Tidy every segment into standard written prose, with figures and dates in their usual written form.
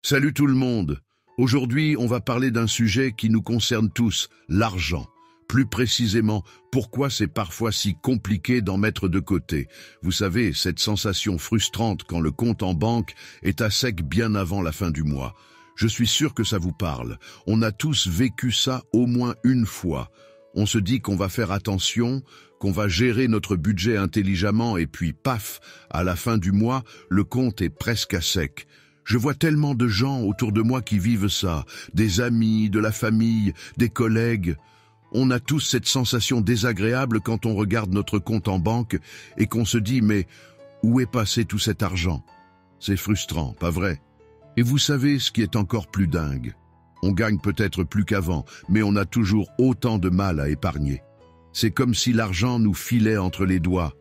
Salut tout le monde. Aujourd'hui, on va parler d'un sujet qui nous concerne tous, l'argent. Plus précisément, pourquoi c'est parfois si compliqué d'en mettre de côté. Vous savez, cette sensation frustrante quand le compte en banque est à sec bien avant la fin du mois. Je suis sûr que ça vous parle. On a tous vécu ça au moins une fois. On se dit qu'on va faire attention, qu'on va gérer notre budget intelligemment et puis paf, à la fin du mois, le compte est presque à sec. Je vois tellement de gens autour de moi qui vivent ça, des amis, de la famille, des collègues. On a tous cette sensation désagréable quand on regarde notre compte en banque et qu'on se dit « mais où est passé tout cet argent ?» C'est frustrant, pas vrai? Et vous savez ce qui est encore plus dingue? On gagne peut-être plus qu'avant, mais on a toujours autant de mal à épargner. C'est comme si l'argent nous filait entre les doigts.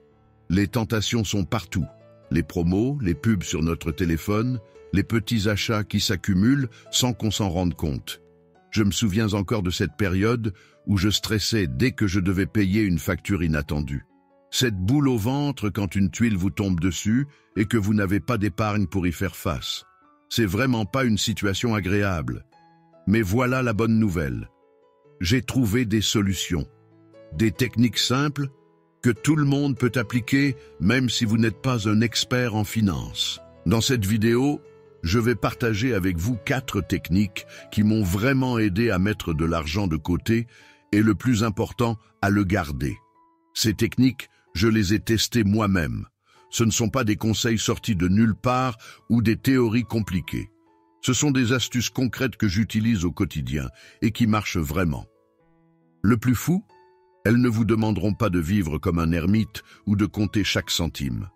Les tentations sont partout. Les promos, les pubs sur notre téléphone, les petits achats qui s'accumulent sans qu'on s'en rende compte. Je me souviens encore de cette période où je stressais dès que je devais payer une facture inattendue. Cette boule au ventre quand une tuile vous tombe dessus et que vous n'avez pas d'épargne pour y faire face. C'est vraiment pas une situation agréable. Mais voilà la bonne nouvelle. J'ai trouvé des solutions. Des techniques simples que tout le monde peut appliquer même si vous n'êtes pas un expert en finance. Dans cette vidéo, je vais partager avec vous 4 techniques qui m'ont vraiment aidé à mettre de l'argent de côté et le plus important, à le garder. Ces techniques, je les ai testées moi-même. Ce ne sont pas des conseils sortis de nulle part ou des théories compliquées. Ce sont des astuces concrètes que j'utilise au quotidien et qui marchent vraiment. Le plus fou, elles ne vous demanderont pas de vivre comme un ermite ou de compter chaque centime.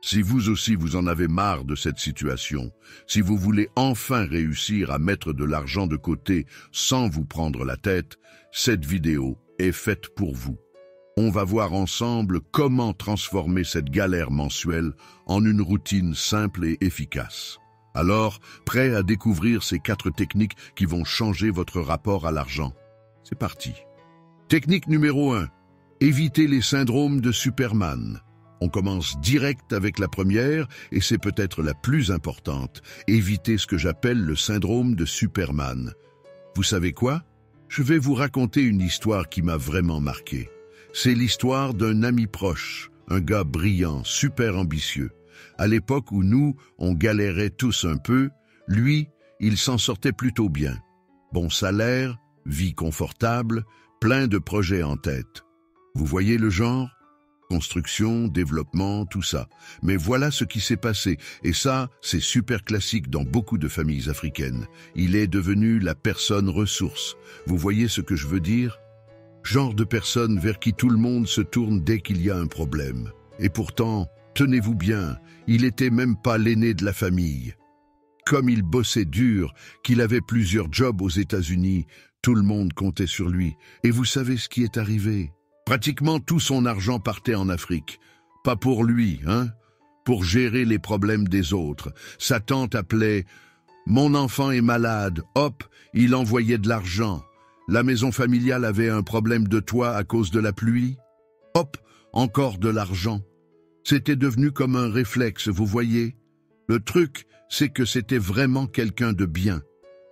Si vous aussi vous en avez marre de cette situation, si vous voulez enfin réussir à mettre de l'argent de côté sans vous prendre la tête, cette vidéo est faite pour vous. On va voir ensemble comment transformer cette galère mensuelle en une routine simple et efficace. Alors, prêt à découvrir ces 4 techniques qui vont changer votre rapport à l'argent? C'est parti. Technique numéro 1. Évitez les syndromes de Superman. On commence direct avec la première, et c'est peut-être la plus importante. Évitez ce que j'appelle le syndrome de Superman. Vous savez quoi? Je vais vous raconter une histoire qui m'a vraiment marqué. C'est l'histoire d'un ami proche, un gars brillant, super ambitieux. À l'époque où nous, on galérait tous un peu, lui, il s'en sortait plutôt bien. Bon salaire, vie confortable, plein de projets en tête. Vous voyez le genre? Construction, développement, tout ça. Mais voilà ce qui s'est passé. Et ça, c'est super classique dans beaucoup de familles africaines. Il est devenu la personne ressource. Vous voyez ce que je veux dire? Genre de personne vers qui tout le monde se tourne dès qu'il y a un problème. Et pourtant, tenez-vous bien, il était même pas l'aîné de la famille. Comme il bossait dur, qu'il avait plusieurs jobs aux États-Unis, tout le monde comptait sur lui. Et vous savez ce qui est arrivé? Pratiquement tout son argent partait en Afrique. Pas pour lui, hein? Pour gérer les problèmes des autres. Sa tante appelait « Mon enfant est malade ». Hop, il envoyait de l'argent. La maison familiale avait un problème de toit à cause de la pluie. Hop, encore de l'argent. C'était devenu comme un réflexe, vous voyez? Le truc, c'est que c'était vraiment quelqu'un de bien.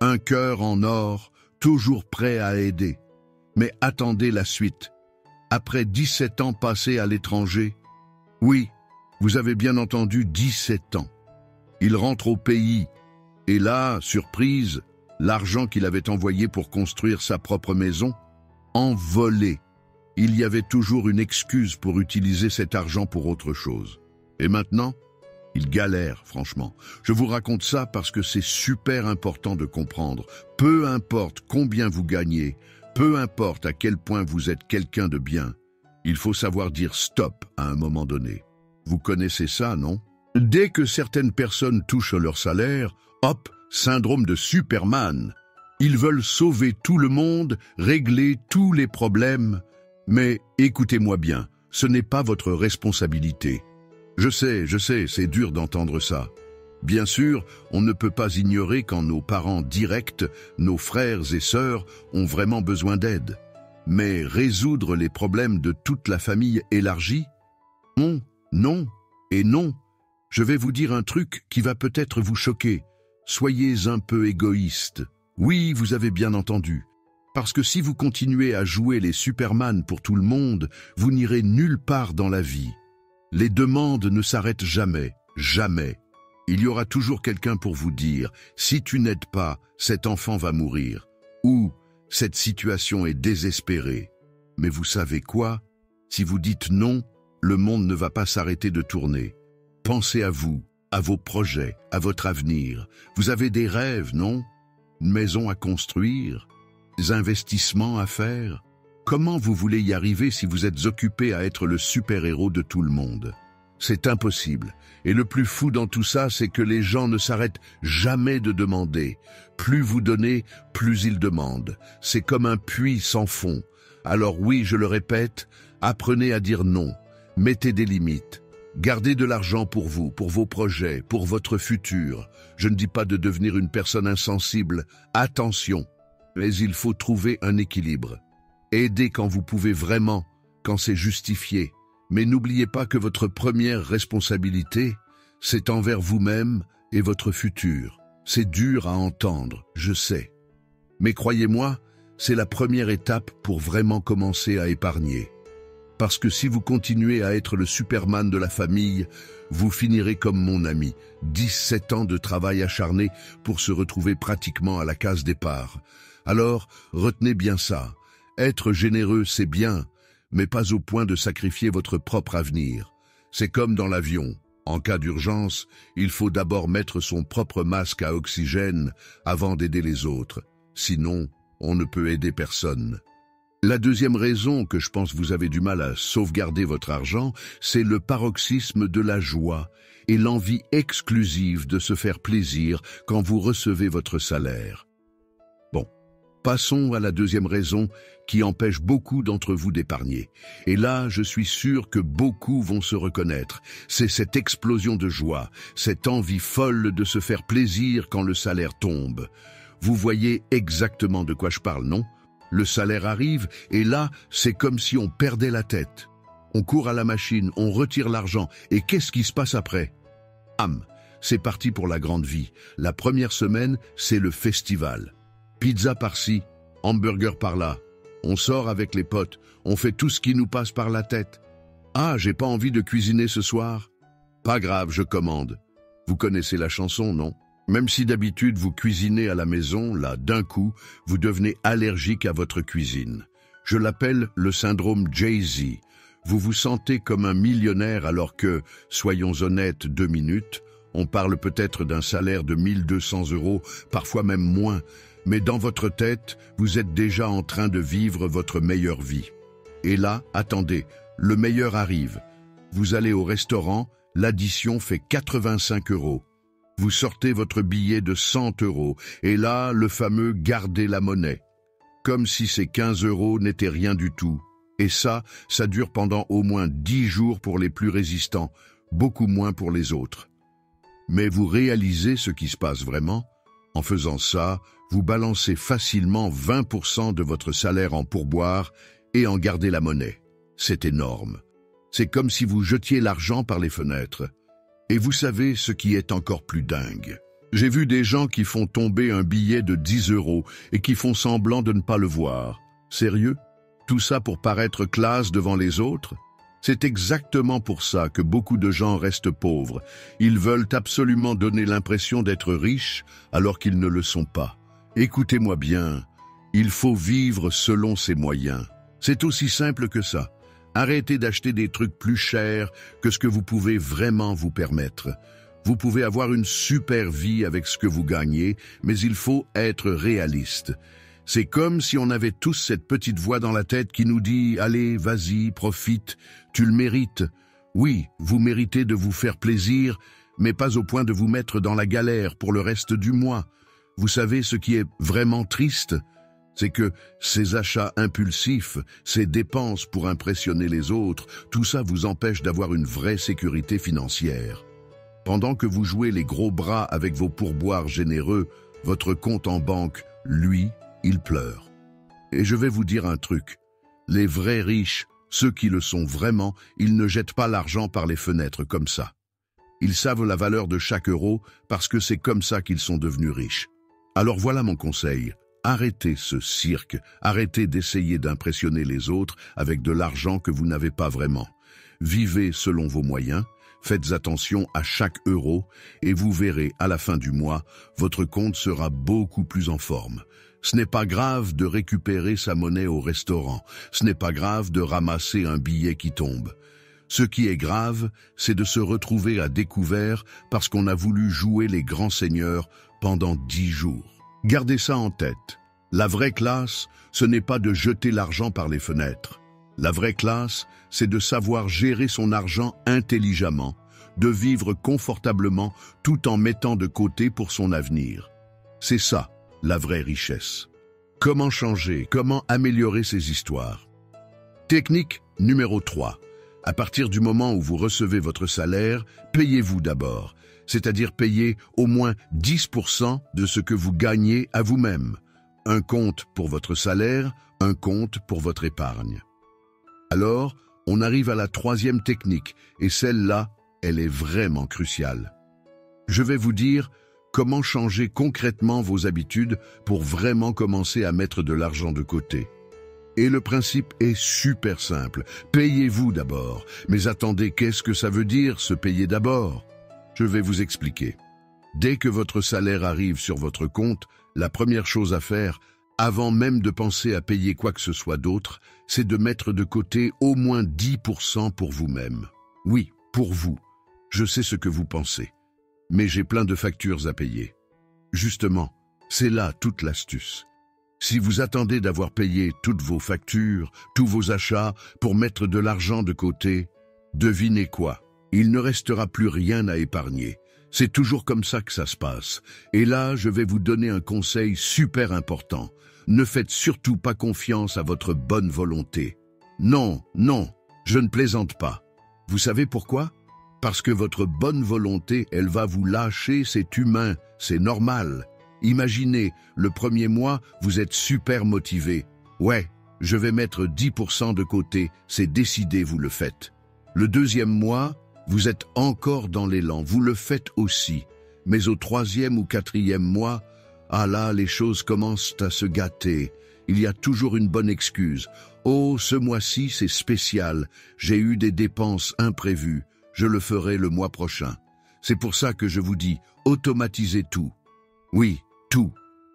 Un cœur en or, toujours prêt à aider. Mais attendez la suite. Après 17 ans passés à l'étranger, oui, vous avez bien entendu 17 ans. Il rentre au pays, et là, surprise, l'argent qu'il avait envoyé pour construire sa propre maison, envolé. Il y avait toujours une excuse pour utiliser cet argent pour autre chose. Et maintenant, il galère, franchement. Je vous raconte ça parce que c'est super important de comprendre. Peu importe combien vous gagnez, peu importe à quel point vous êtes quelqu'un de bien, il faut savoir dire stop à un moment donné. Vous connaissez ça, non? Dès que certaines personnes touchent leur salaire, hop, syndrome de Superman. Ils veulent sauver tout le monde, régler tous les problèmes. Mais écoutez-moi bien, ce n'est pas votre responsabilité. Je sais, c'est dur d'entendre ça. Bien sûr, on ne peut pas ignorer quand nos parents directs, nos frères et sœurs, ont vraiment besoin d'aide. Mais résoudre les problèmes de toute la famille élargie? Non, non et non. Je vais vous dire un truc qui va peut-être vous choquer. Soyez un peu égoïste. Oui, vous avez bien entendu. Parce que si vous continuez à jouer les Superman pour tout le monde, vous n'irez nulle part dans la vie. Les demandes ne s'arrêtent jamais, jamais. Il y aura toujours quelqu'un pour vous dire « Si tu n'aides pas, cet enfant va mourir » ou « Cette situation est désespérée ». Mais vous savez quoi? Si vous dites non, le monde ne va pas s'arrêter de tourner. Pensez à vous, à vos projets, à votre avenir. Vous avez des rêves, non? Une maison à construire? Des investissements à faire? Comment vous voulez y arriver si vous êtes occupé à être le super-héros de tout le monde? C'est impossible. Et le plus fou dans tout ça, c'est que les gens ne s'arrêtent jamais de demander. Plus vous donnez, plus ils demandent. C'est comme un puits sans fond. Alors oui, je le répète, apprenez à dire non. Mettez des limites. Gardez de l'argent pour vous, pour vos projets, pour votre futur. Je ne dis pas de devenir une personne insensible. Attention. Mais il faut trouver un équilibre. Aidez quand vous pouvez vraiment, quand c'est justifié. Mais n'oubliez pas que votre première responsabilité, c'est envers vous-même et votre futur. C'est dur à entendre, je sais. Mais croyez-moi, c'est la première étape pour vraiment commencer à épargner. Parce que si vous continuez à être le Superman de la famille, vous finirez comme mon ami, 17 ans de travail acharné pour se retrouver pratiquement à la case départ. Alors, retenez bien ça. Être généreux, c'est bien, mais pas au point de sacrifier votre propre avenir. C'est comme dans l'avion. En cas d'urgence, il faut d'abord mettre son propre masque à oxygène avant d'aider les autres. Sinon, on ne peut aider personne. La deuxième raison que je pense vous avez du mal à sauvegarder votre argent, c'est le paroxysme de la joie et l'envie exclusive de se faire plaisir quand vous recevez votre salaire. Bon, passons à la deuxième raison qui empêche beaucoup d'entre vous d'épargner. Et là, je suis sûr que beaucoup vont se reconnaître. C'est cette explosion de joie, cette envie folle de se faire plaisir quand le salaire tombe. Vous voyez exactement de quoi je parle, non? Le salaire arrive et là, c'est comme si on perdait la tête. On court à la machine, on retire l'argent et qu'est-ce qui se passe après? C'est parti pour la grande vie. La première semaine, c'est le festival. Pizza par-ci, hamburger par-là. On sort avec les potes, on fait tout ce qui nous passe par la tête. Ah, j'ai pas envie de cuisiner ce soir? Pas grave, je commande. Vous connaissez la chanson, non? Même si d'habitude vous cuisinez à la maison, là, d'un coup, vous devenez allergique à votre cuisine. Je l'appelle le syndrome Jay-Z. Vous vous sentez comme un millionnaire alors que, soyons honnêtes 2 minutes, on parle peut-être d'un salaire de 1200 €, parfois même moins, mais dans votre tête, vous êtes déjà en train de vivre votre meilleure vie. Et là, attendez, le meilleur arrive. Vous allez au restaurant, l'addition fait 85 €. Vous sortez votre billet de 100 € et là, le fameux « gardez la monnaie ». Comme si ces 15 € n'étaient rien du tout. Et ça dure pendant au moins 10 jours pour les plus résistants, beaucoup moins pour les autres. Mais vous réalisez ce qui se passe vraiment? En faisant ça, vous balancez facilement 20% de votre salaire en pourboire et en gardez la monnaie. C'est énorme. C'est comme si vous jetiez l'argent par les fenêtres. Et vous savez ce qui est encore plus dingue? J'ai vu des gens qui font tomber un billet de 10 € et qui font semblant de ne pas le voir. Sérieux? Tout ça pour paraître classe devant les autres? C'est exactement pour ça que beaucoup de gens restent pauvres. Ils veulent absolument donner l'impression d'être riches alors qu'ils ne le sont pas. Écoutez-moi bien, il faut vivre selon ses moyens. C'est aussi simple que ça. Arrêtez d'acheter des trucs plus chers que ce que vous pouvez vraiment vous permettre. Vous pouvez avoir une super vie avec ce que vous gagnez, mais il faut être réaliste. C'est comme si on avait tous cette petite voix dans la tête qui nous dit « Allez, vas-y, profite, tu le mérites ». Oui, vous méritez de vous faire plaisir, mais pas au point de vous mettre dans la galère pour le reste du mois. Vous savez ce qui est vraiment triste ? C'est que ces achats impulsifs, ces dépenses pour impressionner les autres, tout ça vous empêche d'avoir une vraie sécurité financière. Pendant que vous jouez les gros bras avec vos pourboires généreux, votre compte en banque, lui, il pleure. Et je vais vous dire un truc. Les vrais riches, ceux qui le sont vraiment, ils ne jettent pas l'argent par les fenêtres comme ça. Ils savent la valeur de chaque euro parce que c'est comme ça qu'ils sont devenus riches. Alors voilà mon conseil. Arrêtez ce cirque, arrêtez d'essayer d'impressionner les autres avec de l'argent que vous n'avez pas vraiment. Vivez selon vos moyens, faites attention à chaque euro et vous verrez à la fin du mois, votre compte sera beaucoup plus en forme. Ce n'est pas grave de récupérer sa monnaie au restaurant, ce n'est pas grave de ramasser un billet qui tombe. Ce qui est grave, c'est de se retrouver à découvert parce qu'on a voulu jouer les grands seigneurs pendant 10 jours. Gardez ça en tête. La vraie classe, ce n'est pas de jeter l'argent par les fenêtres. La vraie classe, c'est de savoir gérer son argent intelligemment, de vivre confortablement tout en mettant de côté pour son avenir. C'est ça, la vraie richesse. Comment changer, comment améliorer ces histoires? Technique numéro 3. À partir du moment où vous recevez votre salaire, payez-vous d'abord. C'est-à-dire payer au moins 10% de ce que vous gagnez à vous-même. Un compte pour votre salaire, un compte pour votre épargne. Alors, on arrive à la 3e technique, et celle-là, elle est vraiment cruciale. Je vais vous dire comment changer concrètement vos habitudes pour vraiment commencer à mettre de l'argent de côté. Et le principe est super simple. Payez-vous d'abord. Mais attendez, qu'est-ce que ça veut dire, se payer d'abord? Je vais vous expliquer. Dès que votre salaire arrive sur votre compte, la première chose à faire, avant même de penser à payer quoi que ce soit d'autre, c'est de mettre de côté au moins 10% pour vous-même. Oui, pour vous. Je sais ce que vous pensez. Mais j'ai plein de factures à payer. Justement, c'est là toute l'astuce. Si vous attendez d'avoir payé toutes vos factures, tous vos achats pour mettre de l'argent de côté, devinez quoi? Il ne restera plus rien à épargner. C'est toujours comme ça que ça se passe. Et là, je vais vous donner un conseil super important. Ne faites surtout pas confiance à votre bonne volonté. Non, non, je ne plaisante pas. Vous savez pourquoi? Parce que votre bonne volonté, elle va vous lâcher, c'est humain, c'est normal. Imaginez, le premier mois, vous êtes super motivé. Ouais, je vais mettre 10% de côté, c'est décidé, vous le faites. Le deuxième mois, vous êtes encore dans l'élan, vous le faites aussi. Mais au 3e ou 4e mois, ah là, les choses commencent à se gâter. Il y a toujours une bonne excuse. Oh, ce mois-ci, c'est spécial. J'ai eu des dépenses imprévues. Je le ferai le mois prochain. C'est pour ça que je vous dis, automatisez tout. Oui, tout.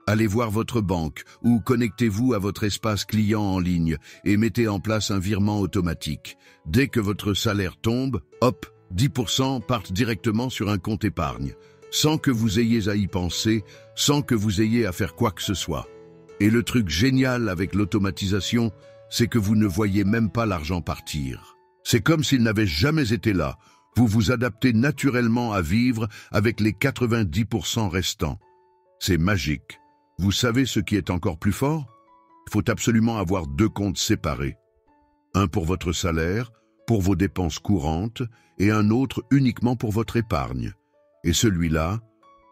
Allez voir votre banque ou connectez-vous à votre espace client en ligne et mettez en place un virement automatique. Dès que votre salaire tombe, hop, 10% partent directement sur un compte épargne, sans que vous ayez à y penser, sans que vous ayez à faire quoi que ce soit. Et le truc génial avec l'automatisation, c'est que vous ne voyez même pas l'argent partir. C'est comme s'il n'avait jamais été là. Vous vous adaptez naturellement à vivre avec les 90% restants. C'est magique. Vous savez ce qui est encore plus fort? Il faut absolument avoir 2 comptes séparés. Un pour votre salaire, pour vos dépenses courantes, et un autre uniquement pour votre épargne. Et celui-là,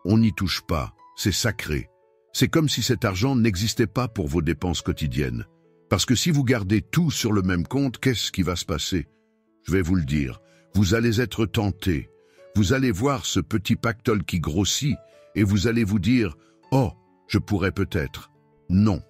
on n'y touche pas, c'est sacré. C'est comme si cet argent n'existait pas pour vos dépenses quotidiennes. Parce que si vous gardez tout sur le même compte, qu'est-ce qui va se passer? Je vais vous le dire, vous allez être tenté. Vous allez voir ce petit pactole qui grossit et vous allez vous dire « Oh, je pourrais peut-être ». Non,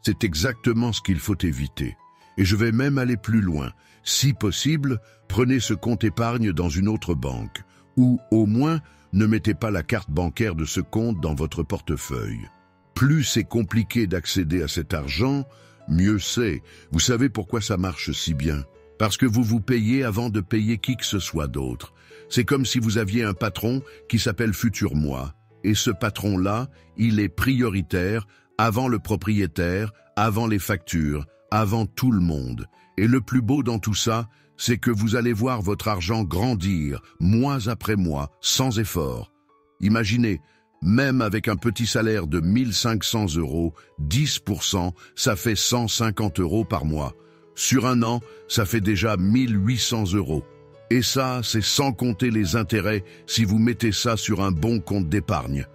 c'est exactement ce qu'il faut éviter. Et je vais même aller plus loin. Si possible, prenez ce compte épargne dans une autre banque. Ou, au moins, ne mettez pas la carte bancaire de ce compte dans votre portefeuille. Plus c'est compliqué d'accéder à cet argent, mieux c'est. Vous savez pourquoi ça marche si bien? Parce que vous vous payez avant de payer qui que ce soit d'autre. C'est comme si vous aviez un patron qui s'appelle Futur Moi. Et ce patron-là, il est prioritaire avant le propriétaire, avant les factures, avant tout le monde. Et le plus beau dans tout ça, c'est que vous allez voir votre argent grandir, mois après mois, sans effort. Imaginez, même avec un petit salaire de 1 500 €, 10%, ça fait 150 € par mois. Sur un an, ça fait déjà 1 800 €. Et ça, c'est sans compter les intérêts si vous mettez ça sur un bon compte d'épargne.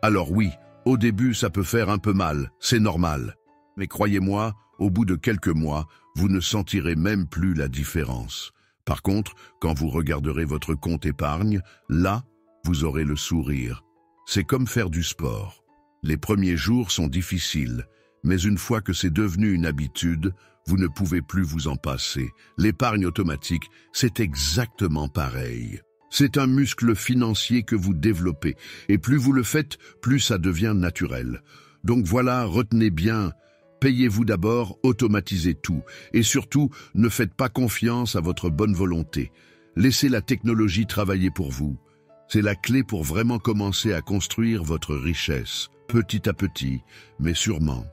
Alors oui, au début, ça peut faire un peu mal, c'est normal. Mais croyez-moi, au bout de quelques mois, vous ne sentirez même plus la différence. Par contre, quand vous regarderez votre compte épargne, là, vous aurez le sourire. C'est comme faire du sport. Les premiers jours sont difficiles, mais une fois que c'est devenu une habitude, vous ne pouvez plus vous en passer. L'épargne automatique, c'est exactement pareil. C'est un muscle financier que vous développez, et plus vous le faites, plus ça devient naturel. Donc voilà, retenez bien, payez-vous d'abord, automatisez tout, et surtout, ne faites pas confiance à votre bonne volonté. Laissez la technologie travailler pour vous. C'est la clé pour vraiment commencer à construire votre richesse, petit à petit, mais sûrement.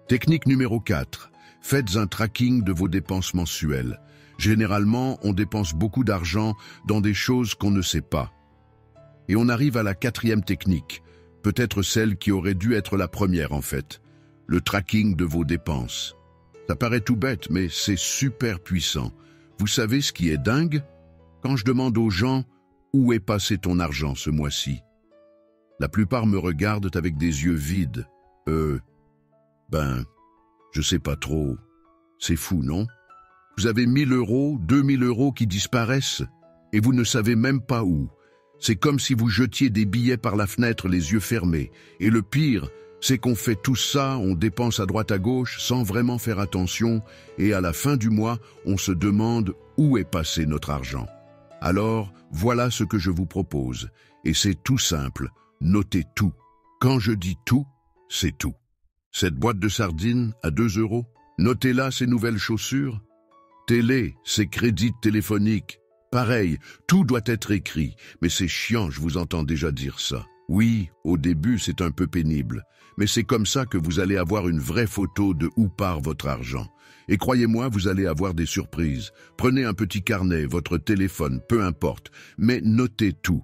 Technique numéro 4. Faites un tracking de vos dépenses mensuelles. Généralement, on dépense beaucoup d'argent dans des choses qu'on ne sait pas. Et on arrive à la 4e technique, peut-être celle qui aurait dû être la première en fait, le tracking de vos dépenses. Ça paraît tout bête, mais c'est super puissant. Vous savez ce qui est dingue? Quand je demande aux gens « Où est passé ton argent ce mois-ci ?» La plupart me regardent avec des yeux vides. Je sais pas trop. C'est fou, non? Vous avez 1 000 euros, 2 000 euros qui disparaissent et vous ne savez même pas où. C'est comme si vous jetiez des billets par la fenêtre les yeux fermés. Et le pire, c'est qu'on fait tout ça, on dépense à droite à gauche sans vraiment faire attention et à la fin du mois, on se demande où est passé notre argent. Alors, voilà ce que je vous propose. Et c'est tout simple, notez tout. Quand je dis tout, c'est tout. Cette boîte de sardines à 2 euros, notez-là ces nouvelles chaussures. Télé, ces crédits téléphoniques. Pareil, tout doit être écrit, mais c'est chiant, je vous entends déjà dire ça. Oui, au début, c'est un peu pénible, mais c'est comme ça que vous allez avoir une vraie photo de où part votre argent. Et croyez-moi, vous allez avoir des surprises. Prenez un petit carnet, votre téléphone, peu importe, mais notez tout.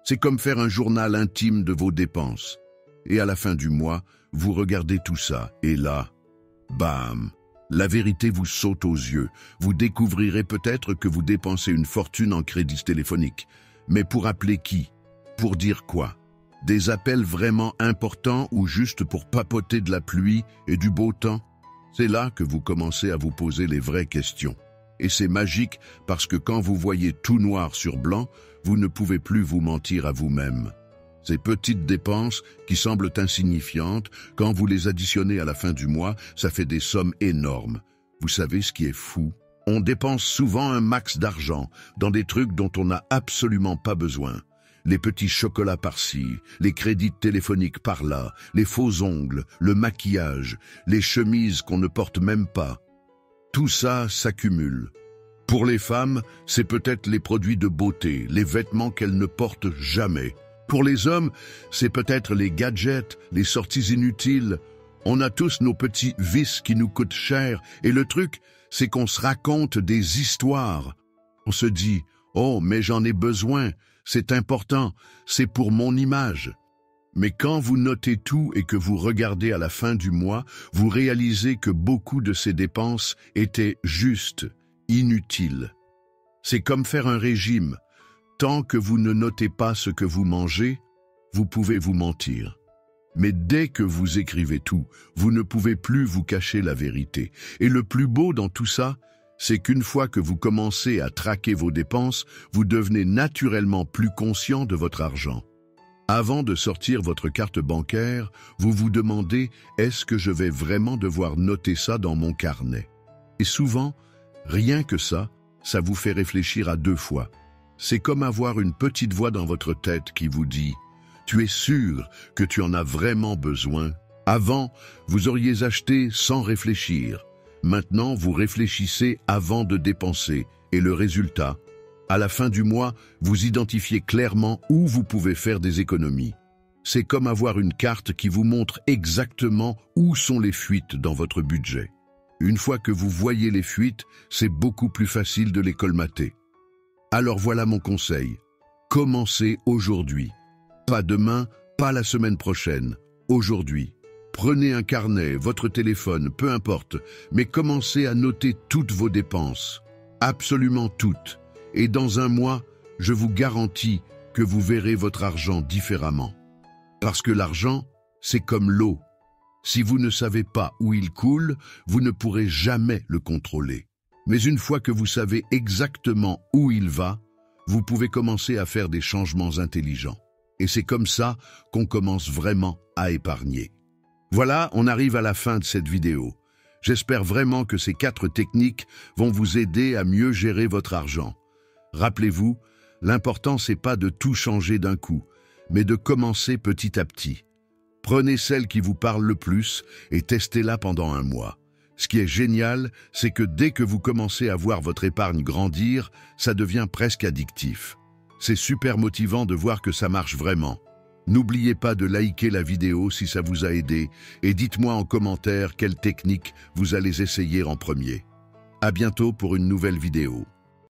C'est comme faire un journal intime de vos dépenses. Et à la fin du mois, vous regardez tout ça, et là, bam! La vérité vous saute aux yeux. Vous découvrirez peut-être que vous dépensez une fortune en crédits téléphoniques. Mais pour appeler qui? Pour dire quoi? Des appels vraiment importants ou juste pour papoter de la pluie et du beau temps? C'est là que vous commencez à vous poser les vraies questions. Et c'est magique parce que quand vous voyez tout noir sur blanc, vous ne pouvez plus vous mentir à vous-même. Ces petites dépenses qui semblent insignifiantes, quand vous les additionnez à la fin du mois, ça fait des sommes énormes. Vous savez ce qui est fou? On dépense souvent un max d'argent dans des trucs dont on n'a absolument pas besoin. Les petits chocolats par-ci, les crédits téléphoniques par-là, les faux ongles, le maquillage, les chemises qu'on ne porte même pas. Tout ça s'accumule. Pour les femmes, c'est peut-être les produits de beauté, les vêtements qu'elles ne portent jamais. Pour les hommes, c'est peut-être les gadgets, les sorties inutiles. On a tous nos petits vices qui nous coûtent cher et le truc, c'est qu'on se raconte des histoires. On se dit « Oh, mais j'en ai besoin, c'est important, c'est pour mon image ». Mais quand vous notez tout et que vous regardez à la fin du mois, vous réalisez que beaucoup de ces dépenses étaient juste, inutiles. C'est comme faire un régime. Tant que vous ne notez pas ce que vous mangez, vous pouvez vous mentir. Mais dès que vous écrivez tout, vous ne pouvez plus vous cacher la vérité. Et le plus beau dans tout ça, c'est qu'une fois que vous commencez à traquer vos dépenses, vous devenez naturellement plus conscient de votre argent. Avant de sortir votre carte bancaire, vous vous demandez « Est-ce que je vais vraiment devoir noter ça dans mon carnet ?» Et souvent, rien que ça vous fait réfléchir à 2 fois. C'est comme avoir une petite voix dans votre tête qui vous dit « Tu es sûr que tu en as vraiment besoin ?» Avant, vous auriez acheté sans réfléchir. Maintenant, vous réfléchissez avant de dépenser. Et le résultat, à la fin du mois, vous identifiez clairement où vous pouvez faire des économies. C'est comme avoir une carte qui vous montre exactement où sont les fuites dans votre budget. Une fois que vous voyez les fuites, c'est beaucoup plus facile de les colmater. Alors voilà mon conseil. Commencez aujourd'hui. Pas demain, pas la semaine prochaine. Aujourd'hui. Prenez un carnet, votre téléphone, peu importe, mais commencez à noter toutes vos dépenses. Absolument toutes. Et dans un mois, je vous garantis que vous verrez votre argent différemment. Parce que l'argent, c'est comme l'eau. Si vous ne savez pas où il coule, vous ne pourrez jamais le contrôler. Mais une fois que vous savez exactement où il va, vous pouvez commencer à faire des changements intelligents. Et c'est comme ça qu'on commence vraiment à épargner. Voilà, on arrive à la fin de cette vidéo. J'espère vraiment que ces 4 techniques vont vous aider à mieux gérer votre argent. Rappelez-vous, l'important c'est pas de tout changer d'un coup, mais de commencer petit à petit. Prenez celle qui vous parle le plus et testez-la pendant un mois. Ce qui est génial, c'est que dès que vous commencez à voir votre épargne grandir, ça devient presque addictif. C'est super motivant de voir que ça marche vraiment. N'oubliez pas de liker la vidéo si ça vous a aidé et dites-moi en commentaire quelle technique vous allez essayer en premier. À bientôt pour une nouvelle vidéo.